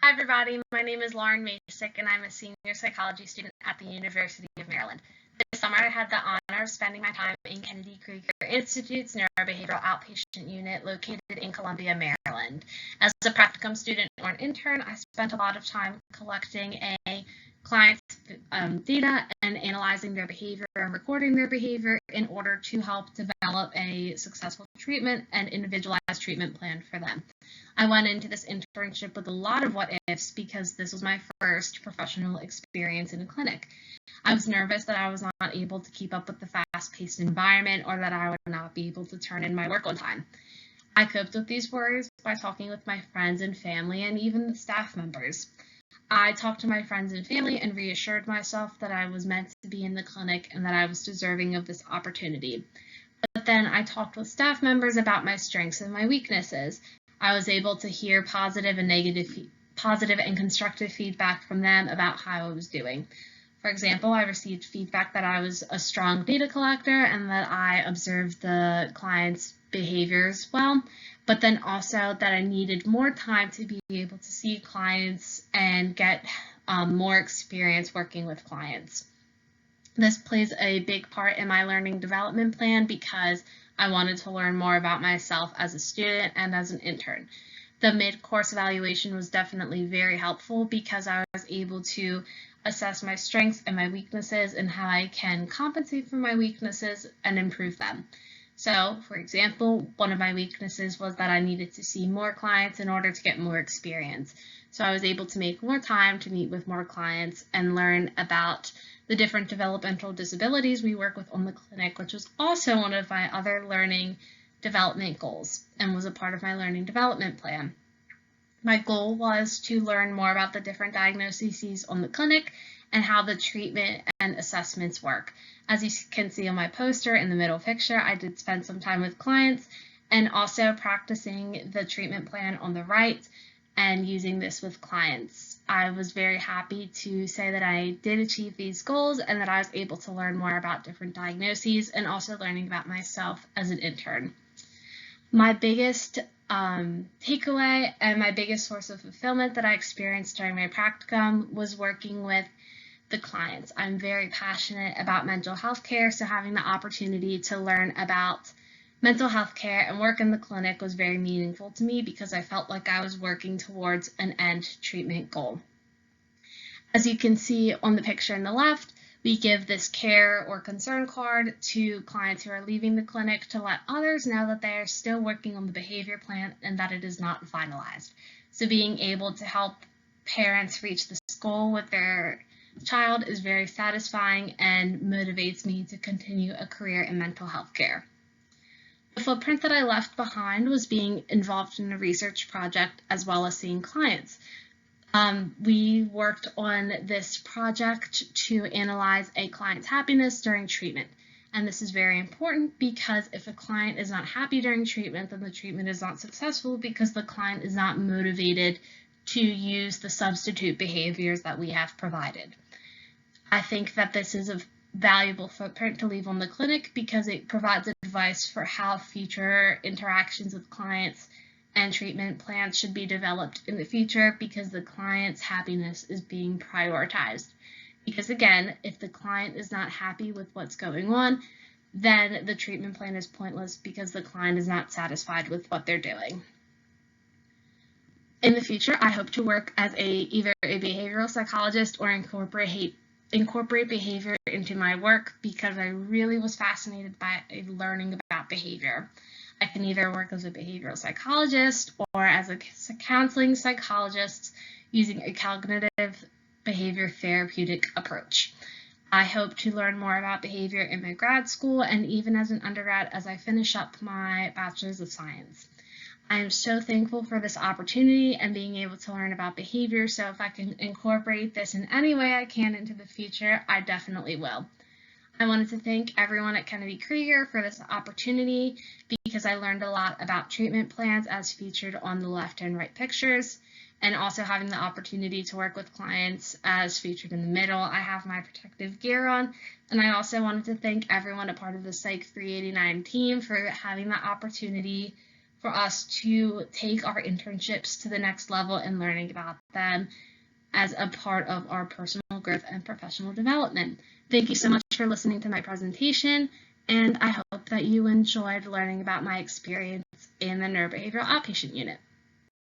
Hi everybody, my name is Lauren Macek and I'm a senior psychology student at the University of Maryland. This summer I had the honor of spending my time in Kennedy Krieger Institute's Neurobehavioral Outpatient Unit located in Columbia, Maryland. As a practicum student or an intern, I spent a lot of time collecting a client's data and analyzing their behavior and recording their behavior in order to help develop a successful treatment and individualized treatment plan for them. I went into this internship with a lot of what ifs because this was my first professional experience in a clinic. I was nervous that I was not able to keep up with the fast-paced environment or that I would not be able to turn in my work on time. I coped with these worries by talking with my friends and family and even the staff members. I talked to my friends and family and reassured myself that I was meant to be in the clinic and that I was deserving of this opportunity. But then I talked with staff members about my strengths and my weaknesses. I was able to hear positive and constructive feedback from them about how I was doing. For example, I received feedback that I was a strong data collector and that I observed the client's behaviors well, but then also that I needed more time to be able to see clients and get more experience working with clients. This plays a big part in my learning development plan because I wanted to learn more about myself as a student and as an intern. The mid-course evaluation was definitely very helpful because I was able to assess my strengths and my weaknesses and how I can compensate for my weaknesses and improve them. So, for example, one of my weaknesses was that I needed to see more clients in order to get more experience. So I was able to make more time to meet with more clients and learn about the different developmental disabilities we work with on the clinic, which was also one of my other learning development goals and was a part of my learning development plan. My goal was to learn more about the different diagnoses on the clinic and how the treatment and assessments work. As you can see on my poster in the middle picture, I did spend some time with clients and also practicing the treatment plan on the right and using this with clients. I was very happy to say that I did achieve these goals and that I was able to learn more about different diagnoses and also learning about myself as an intern. My biggest takeaway and my biggest source of fulfillment that I experienced during my practicum was working with the clients. I'm very passionate about mental health care, so having the opportunity to learn about mental health care and work in the clinic was very meaningful to me because I felt like I was working towards an end treatment goal. As you can see on the picture on the left, we give this care or concern card to clients who are leaving the clinic to let others know that they are still working on the behavior plan and that it is not finalized. So being able to help parents reach this goal with their child is very satisfying and motivates me to continue a career in mental health care. The footprint that I left behind was being involved in a research project as well as seeing clients. We worked on this project to analyze a client's happiness during treatment. And this is very important because if a client is not happy during treatment, then the treatment is not successful because the client is not motivated to use the substitute behaviors that we have provided. I think that this is a valuable footprint to leave on the clinic because it provides advice for how future interactions with clients and treatment plans should be developed in the future because the client's happiness is being prioritized. Because again, if the client is not happy with what's going on, then the treatment plan is pointless because the client is not satisfied with what they're doing. In the future, I hope to work as either a behavioral psychologist or incorporate behavior into my work because I really was fascinated by learning about behavior. I can either work as a behavioral psychologist or as a counseling psychologist using a cognitive behavior therapeutic approach. I hope to learn more about behavior in my grad school and even as an undergrad as I finish up my Bachelor's of Science. I am so thankful for this opportunity and being able to learn about behavior, so if I can incorporate this in any way I can into the future, I definitely will. I wanted to thank everyone at Kennedy Krieger for this opportunity because I learned a lot about treatment plans as featured on the left and right pictures, and also having the opportunity to work with clients as featured in the middle. I have my protective gear on, and I also wanted to thank everyone a part of the Psych 389 team for having the opportunity for us to take our internships to the next level and learning about them as a part of our personal growth and professional development. Thank you so much for listening to my presentation, and I hope that you enjoyed learning about my experience in the neurobehavioral outpatient unit.